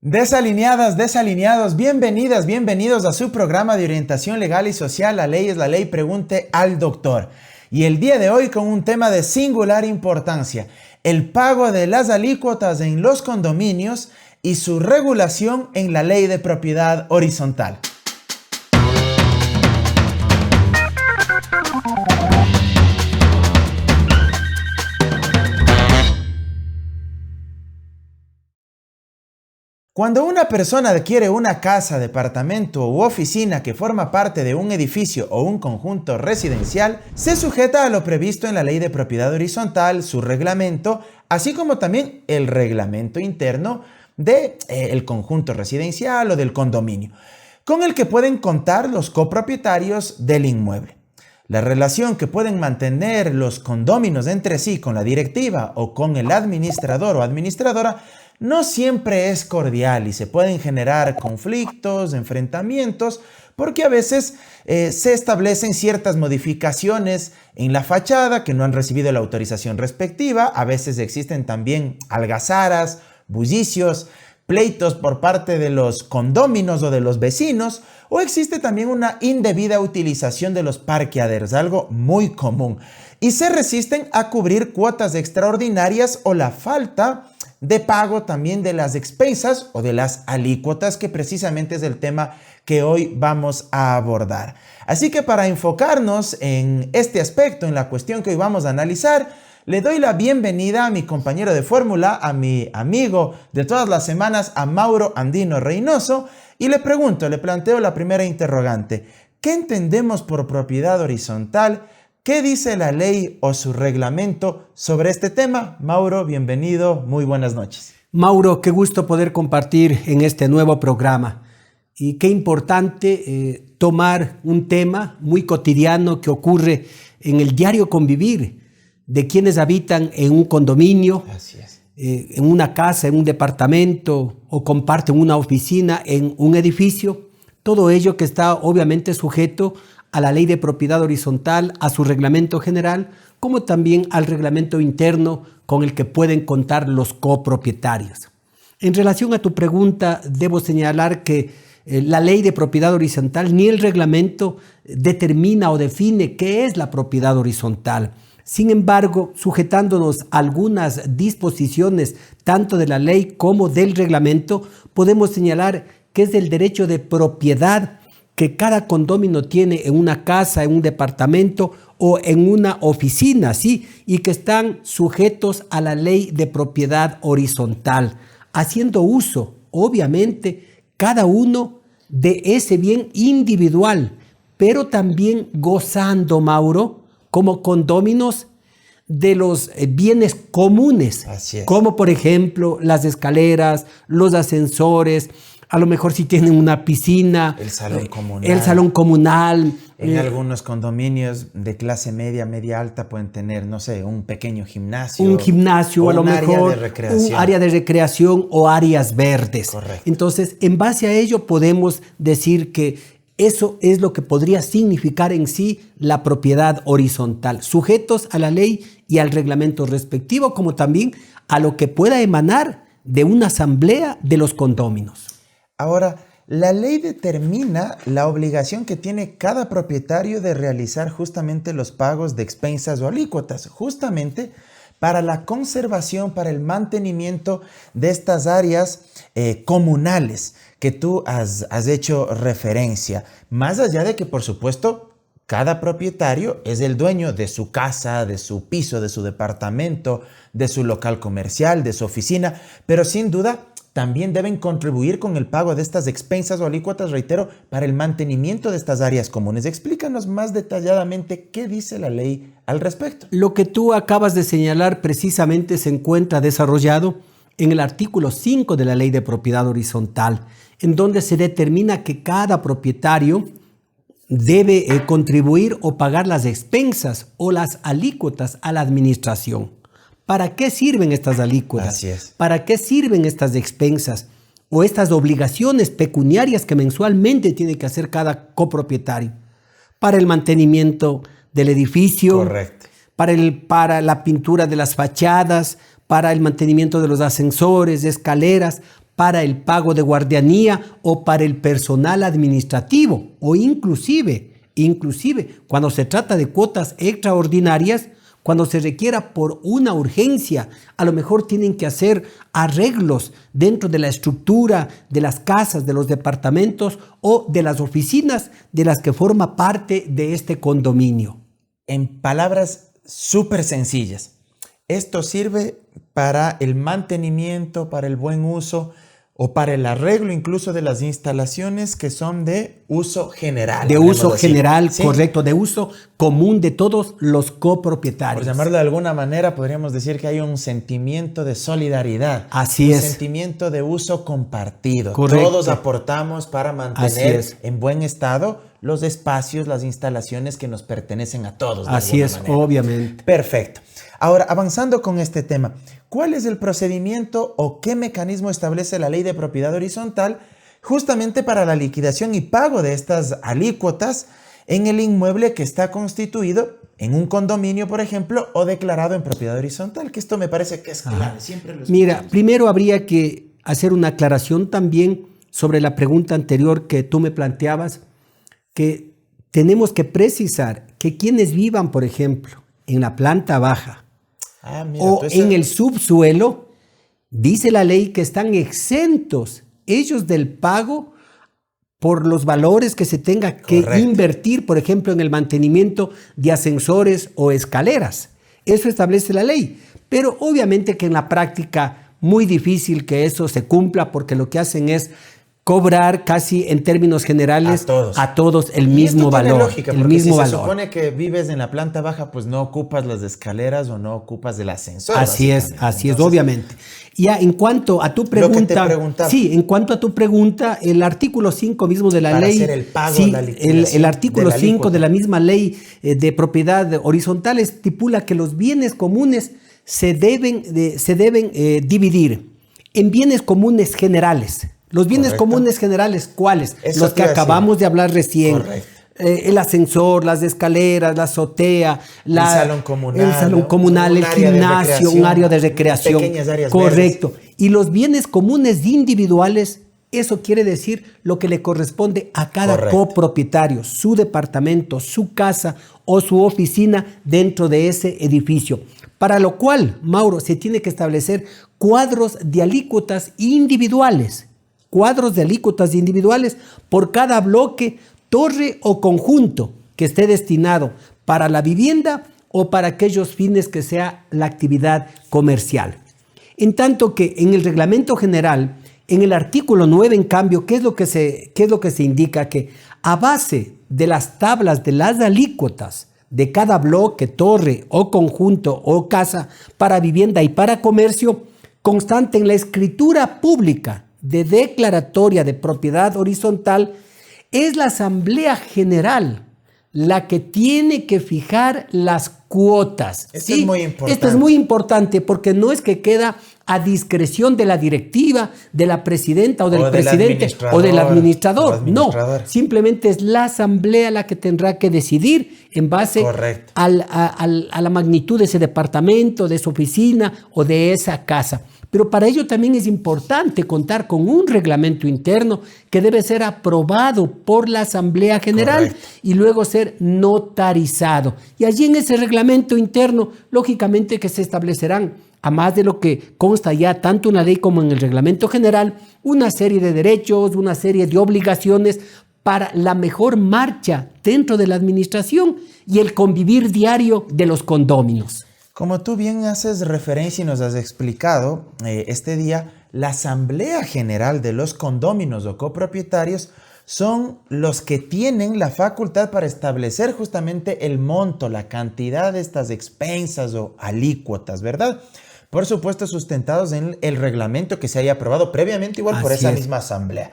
Desalineadas, desalineados, bienvenidas, bienvenidos a su programa de orientación legal y social. La ley es la ley, pregunte al doctor. Y el día de hoy con un tema de singular importancia: el pago de las alícuotas en los condominios y su regulación en la ley de propiedad horizontal. Cuando una persona adquiere una casa, departamento u oficina que forma parte de un edificio o un conjunto residencial, se sujeta a lo previsto en la Ley de Propiedad Horizontal, su reglamento, así como también el reglamento interno del conjunto residencial o del condominio, con el que pueden contar los copropietarios del inmueble. La relación que pueden mantener los condóminos entre sí con la directiva o con el administrador o administradora no siempre es cordial y se pueden generar conflictos, enfrentamientos, porque a veces se establecen ciertas modificaciones en la fachada que no han recibido la autorización respectiva. A veces existen también algazaras, bullicios, pleitos por parte de los condóminos o de los vecinos, o existe también una indebida utilización de los parqueaderos, algo muy común, y se resisten a cubrir cuotas extraordinarias o la falta de pago también de las expensas o de las alícuotas, que precisamente es el tema que hoy vamos a abordar. Así que para enfocarnos en este aspecto, en la cuestión que hoy vamos a analizar, le doy la bienvenida a mi compañero de fórmula, a mi amigo de todas las semanas, a Mauro Andino Reynoso, y le planteo la primera interrogante: ¿qué entendemos por propiedad horizontal? ¿Qué dice la ley o su reglamento sobre este tema? Mauro, bienvenido, muy buenas noches. Mauro, qué gusto poder compartir en este nuevo programa. Y qué importante tomar un tema muy cotidiano que ocurre en el diario convivir de quienes habitan en un condominio, en una casa, en un departamento, o comparten una oficina en un edificio. Todo ello que está obviamente sujeto a la ley de propiedad horizontal, a su reglamento general, como también al reglamento interno con el que pueden contar los copropietarios. En relación a tu pregunta, debo señalar que la ley de propiedad horizontal ni el reglamento determina o define qué es la propiedad horizontal. Sin embargo, sujetándonos a algunas disposiciones tanto de la ley como del reglamento, podemos señalar que es el derecho de propiedad que cada condominio tiene en una casa, en un departamento o en una oficina, ¿sí? Y que están sujetos a la ley de propiedad horizontal, haciendo uso, obviamente, cada uno de ese bien individual, pero también gozando, Mauro, como condóminos de los bienes comunes, como por ejemplo las escaleras, los ascensores, a lo mejor si tienen una piscina, el salón comunal. En algunos condominios de clase media, media alta pueden tener, no sé, un pequeño gimnasio. Un gimnasio, a lo mejor un área de recreación o áreas verdes. Correcto. Entonces, en base a ello podemos decir que eso es lo que podría significar en sí la propiedad horizontal, sujetos a la ley y al reglamento respectivo, como también a lo que pueda emanar de una asamblea de los condóminos. Ahora, la ley determina la obligación que tiene cada propietario de realizar justamente los pagos de expensas o alícuotas, justamente para la conservación, para el mantenimiento de estas áreas comunales que tú has hecho referencia. Más allá de que, por supuesto, cada propietario es el dueño de su casa, de su piso, de su departamento, de su local comercial, de su oficina, pero sin duda también deben contribuir con el pago de estas expensas o alícuotas, reitero, para el mantenimiento de estas áreas comunes. Explícanos más detalladamente qué dice la ley al respecto. Lo que tú acabas de señalar precisamente se encuentra desarrollado en el artículo 5 de la Ley de Propiedad Horizontal, en donde se determina que cada propietario debe contribuir o pagar las expensas o las alícuotas a la administración. ¿Para qué sirven estas alícuotas? Así es. ¿Para qué sirven estas expensas o estas obligaciones pecuniarias que mensualmente tiene que hacer cada copropietario? Para el mantenimiento del edificio. Correcto. Para la pintura de las fachadas, para el mantenimiento de los ascensores, escaleras, para el pago de guardianía o para el personal administrativo, o inclusive cuando se trata de cuotas extraordinarias, cuando se requiera por una urgencia, a lo mejor tienen que hacer arreglos dentro de la estructura de las casas, de los departamentos o de las oficinas de las que forma parte de este condominio. En palabras súper sencillas, esto sirve para el mantenimiento, para el buen uso o para el arreglo incluso de las instalaciones que son de uso general. De uso general, ¿sí? Correcto, de uso común de todos los copropietarios. Por llamarlo de alguna manera, podríamos decir que hay un sentimiento de solidaridad. Así es. Un sentimiento de uso compartido. Correcto. Todos aportamos para mantener en buen estado los espacios, las instalaciones que nos pertenecen a todos. Así es, obviamente. Perfecto. Ahora, avanzando con este tema, ¿cuál es el procedimiento o qué mecanismo establece la ley de propiedad horizontal justamente para la liquidación y pago de estas alícuotas en el inmueble que está constituido en un condominio, por ejemplo, o declarado en propiedad horizontal? Que esto me parece que es clave. Siempre lo Mira, primero habría que hacer una aclaración también sobre la pregunta anterior que tú me planteabas, que tenemos que precisar que quienes vivan, por ejemplo, en la planta baja o en el subsuelo, dice la ley que están exentos ellos del pago por los valores que se tenga que invertir, por ejemplo, en el mantenimiento de ascensores o escaleras. Eso establece la ley. Pero obviamente que en la práctica muy difícil que eso se cumpla, porque lo que hacen es cobrar casi en términos generales a todos el mismo valor. Lógica, el mismo valor. Se supone que vives en la planta baja, pues no ocupas las escaleras o no ocupas el ascensor. Así es, obviamente. Ya en cuanto a tu pregunta, en cuanto a tu pregunta, el artículo 5 mismo de la ley, hacer el pago, la el artículo 5 de la misma ley de propiedad horizontal estipula que los bienes comunes se deben dividir en bienes comunes generales. Los bienes comunes generales, ¿cuáles? Eso los que acabamos de hablar recién. El ascensor, las escaleras, la azotea, el salón comunal, el gimnasio, un área de recreación. Pequeñas áreas Correcto. verdes. Y los bienes comunes individuales, eso quiere decir lo que le corresponde a cada copropietario, su departamento, su casa o su oficina dentro de ese edificio. Para lo cual, Mauro, se tiene que establecer cuadros de alícuotas individuales. Cuadros de alícuotas individuales por cada bloque, torre o conjunto que esté destinado para la vivienda o para aquellos fines que sea la actividad comercial. En tanto que en el reglamento general, en el artículo 9, en cambio, ¿qué es lo que se indica? Que a base de las tablas de las alícuotas de cada bloque, torre o conjunto o casa para vivienda y para comercio, constante en la escritura pública de declaratoria de propiedad horizontal, es la Asamblea General la que tiene que fijar las cuotas. Esto es muy importante. Esto es muy importante porque no es que queda a discreción de la directiva, de la presidenta o del presidente o del administrador. No, simplemente es la Asamblea la que tendrá que decidir en base a la magnitud de ese departamento, de esa oficina o de esa casa. Pero para ello también es importante contar con un reglamento interno que debe ser aprobado por la Asamblea General y luego ser notarizado. Y allí en ese reglamento interno, lógicamente que se establecerán, a más de lo que consta ya tanto en la ley como en el reglamento general, una serie de derechos, una serie de obligaciones para la mejor marcha dentro de la administración y el convivir diario de los condóminos. Como tú bien haces referencia y nos has explicado este día, la Asamblea General de los condóminos o copropietarios son los que tienen la facultad para establecer justamente el monto, la cantidad de estas expensas o alícuotas, ¿verdad? Por supuesto, sustentados en el reglamento que se haya aprobado previamente, igual por esa misma asamblea.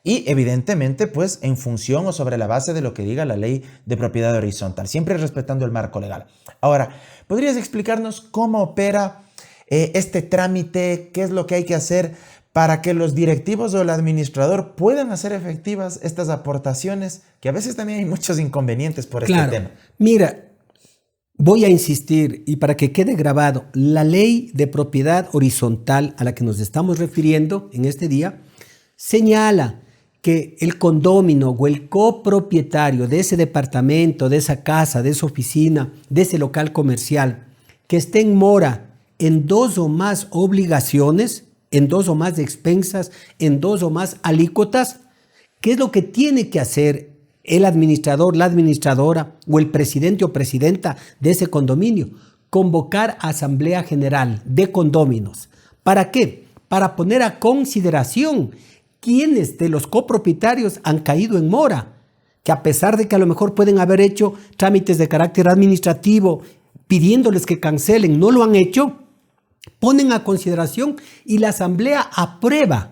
Y evidentemente, pues, en función o sobre la base de lo que diga la ley de propiedad horizontal, siempre respetando el marco legal. Ahora, ¿podrías explicarnos cómo opera este trámite? ¿Qué es lo que hay que hacer para que los directivos o el administrador puedan hacer efectivas estas aportaciones? Que a veces también hay muchos inconvenientes por este tema. Mira, Voy a insistir, y para que quede grabado, la ley de propiedad horizontal a la que nos estamos refiriendo en este día señala que el condómino o el copropietario de ese departamento, de esa casa, de esa oficina, de ese local comercial, que esté en mora en 2 o más obligaciones, en 2 o más expensas, en 2 o más alícuotas, ¿qué es lo que tiene que hacer el administrador, la administradora o el presidente o presidenta de ese condominio? Convocar a asamblea general de condóminos. ¿Para qué? Para poner a consideración quiénes de los copropietarios han caído en mora, que a pesar de que a lo mejor pueden haber hecho trámites de carácter administrativo pidiéndoles que cancelen, no lo han hecho, ponen a consideración y la asamblea aprueba,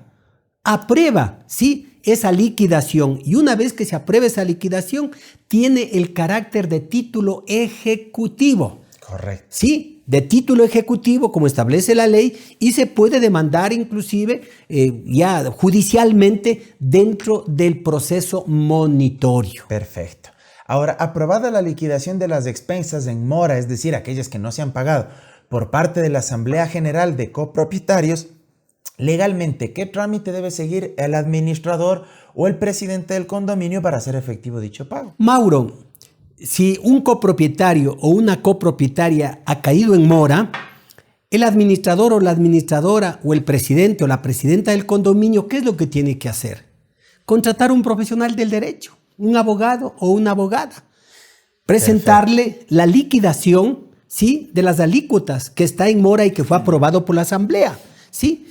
¿sí?, esa liquidación. Y una vez que se apruebe esa liquidación, tiene el carácter de título ejecutivo. Correcto. Sí, de título ejecutivo, como establece la ley, y se puede demandar inclusive ya judicialmente dentro del proceso monitorio. Perfecto. Ahora, aprobada la liquidación de las expensas en mora, es decir, aquellas que no se han pagado, por parte de la Asamblea General de Copropietarios, legalmente, ¿qué trámite debe seguir el administrador o el presidente del condominio para hacer efectivo dicho pago? Mauro, si un copropietario o una copropietaria ha caído en mora, el administrador o la administradora o el presidente o la presidenta del condominio, ¿qué es lo que tiene que hacer? Contratar un profesional del derecho, un abogado o una abogada. Presentarle la liquidación, ¿sí?, de las alícuotas que está en mora y que fue aprobado por la asamblea, ¿sí?,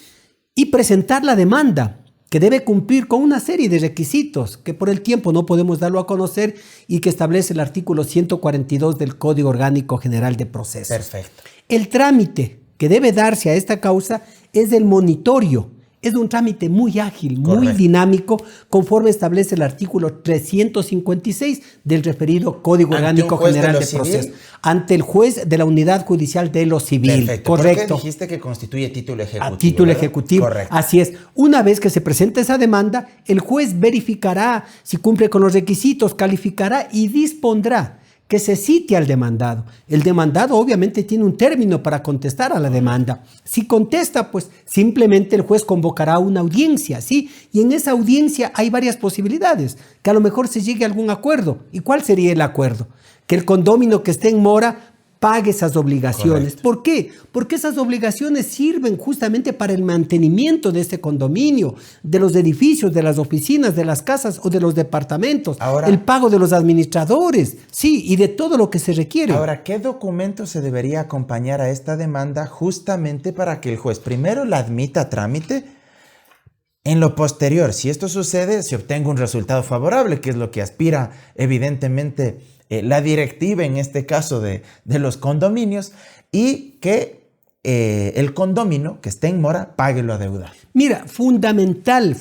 y presentar la demanda, que debe cumplir con una serie de requisitos que por el tiempo no podemos darlo a conocer y que establece el artículo 142 del Código Orgánico General de Procesos. Perfecto. El trámite que debe darse a esta causa es el monitorio. Es un trámite muy ágil, muy dinámico, conforme establece el artículo 356 del referido Código Orgánico General de Procesos. Ante el juez de la Unidad Judicial de lo Civil. Perfecto. Correcto. ¿Por qué dijiste que constituye título ejecutivo? A título ¿verdad? ejecutivo. Correcto. Así es. Una vez que se presente esa demanda, el juez verificará si cumple con los requisitos, calificará y dispondrá que se cite al demandado. El demandado obviamente tiene un término para contestar a la demanda. Si contesta, pues simplemente el juez convocará una audiencia, ¿sí? Y en esa audiencia hay varias posibilidades, que a lo mejor se llegue a algún acuerdo. ¿Y cuál sería el acuerdo? Que el condómino que esté en mora pague esas obligaciones. Correcto. ¿Por qué? Porque esas obligaciones sirven justamente para el mantenimiento de este condominio, de los edificios, de las oficinas, de las casas o de los departamentos. Ahora, el pago de los administradores, sí, y de todo lo que se requiere. Ahora, ¿qué documento se debería acompañar a esta demanda justamente para que el juez primero la admita a trámite? En lo posterior, si esto sucede, se obtenga un resultado favorable, que es lo que aspira evidentemente la directiva, en este caso de los condominios, y que el condomino que esté en mora pague lo adeudado. Mira, fundamental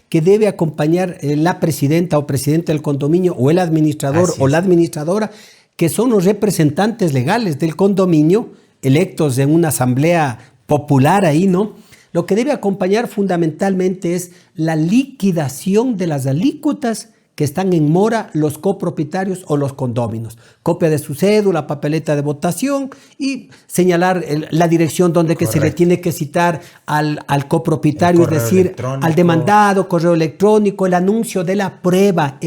que debe acompañar la presidenta o presidente del condominio o el administrador o la administradora, que son los representantes legales del condominio, electos en una asamblea popular ahí, ¿no? Lo que debe acompañar fundamentalmente es la liquidación de las alícuotas que están en mora los copropietarios o los condóminos. Copia de su cédula, papeleta de votación y señalar la dirección donde que se le tiene que citar al copropietario, es decir, al demandado, correo electrónico, el anuncio de la prueba,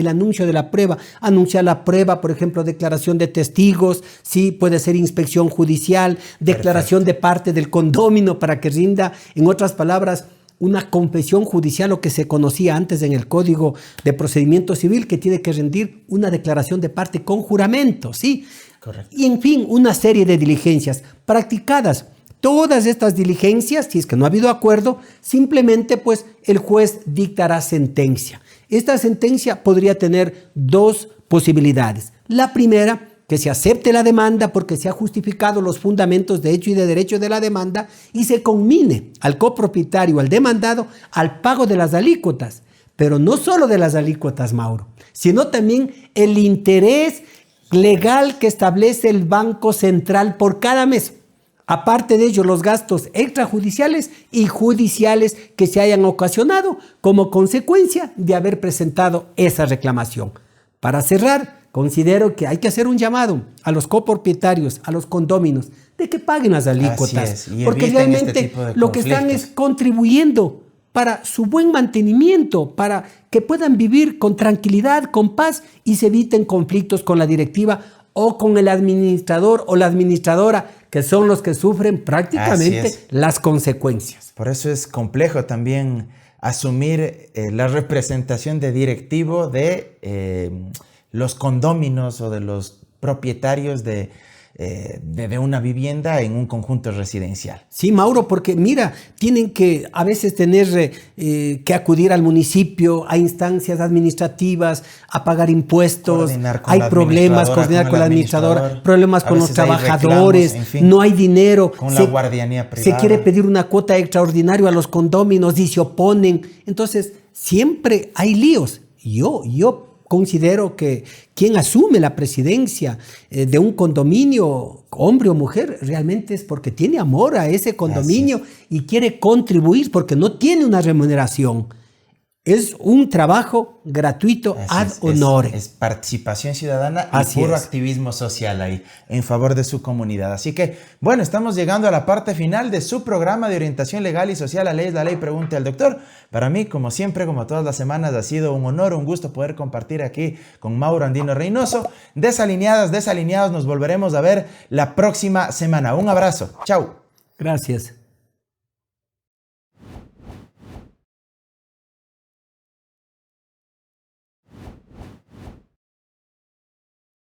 anunciar la prueba, por ejemplo, declaración de testigos, sí, puede ser inspección judicial, declaración de parte del condómino para que rinda, en otras palabras, una confesión judicial, lo que se conocía antes en el Código de Procedimiento Civil, que tiene que rendir una declaración de parte con juramento, ¿sí? Correcto. Y en fin, una serie de diligencias practicadas. Todas estas diligencias, si es que no ha habido acuerdo, simplemente pues el juez dictará sentencia. Esta sentencia podría tener 2 posibilidades. La primera, que se acepte la demanda porque se ha justificado los fundamentos de hecho y de derecho de la demanda y se conmine al copropietario, al demandado, al pago de las alícuotas. Pero no solo de las alícuotas, Mauro, sino también el interés legal que establece el Banco Central por cada mes. Aparte de ello, los gastos extrajudiciales y judiciales que se hayan ocasionado como consecuencia de haber presentado esa reclamación. Para cerrar, considero que hay que hacer un llamado a los copropietarios, a los condóminos, de que paguen las alícuotas, porque realmente lo que están es contribuyendo para su buen mantenimiento, para que puedan vivir con tranquilidad, con paz y se eviten conflictos con la directiva o con el administrador o la administradora, que son los que sufren prácticamente las consecuencias. Por eso es complejo también asumir la representación de directivo de los condóminos o de los propietarios de una vivienda en un conjunto residencial. Sí, Mauro, porque mira, tienen que a veces tener que acudir al municipio, a instancias administrativas, a pagar impuestos, hay problemas, coordinar con la administradora, problemas con los trabajadores, reclamos, en fin, no hay dinero. Con la guardianía privada. Se quiere pedir una cuota extraordinaria a los condóminos y se oponen. Entonces, siempre hay líos. Yo considero que quien asume la presidencia de un condominio, hombre o mujer, realmente es porque tiene amor a ese condominio y quiere contribuir porque no tiene una remuneración. Es un trabajo gratuito ad honorem. Es participación ciudadana y puro activismo social ahí en favor de su comunidad. Así que, bueno, estamos llegando a la parte final de su programa de orientación legal y social. La ley es la ley, pregunte al doctor. Para mí, como siempre, como todas las semanas, ha sido un honor, un gusto poder compartir aquí con Mauro Andino Reynoso. Desalineadas, desalineados, nos volveremos a ver la próxima semana. Un abrazo. Chao. Gracias.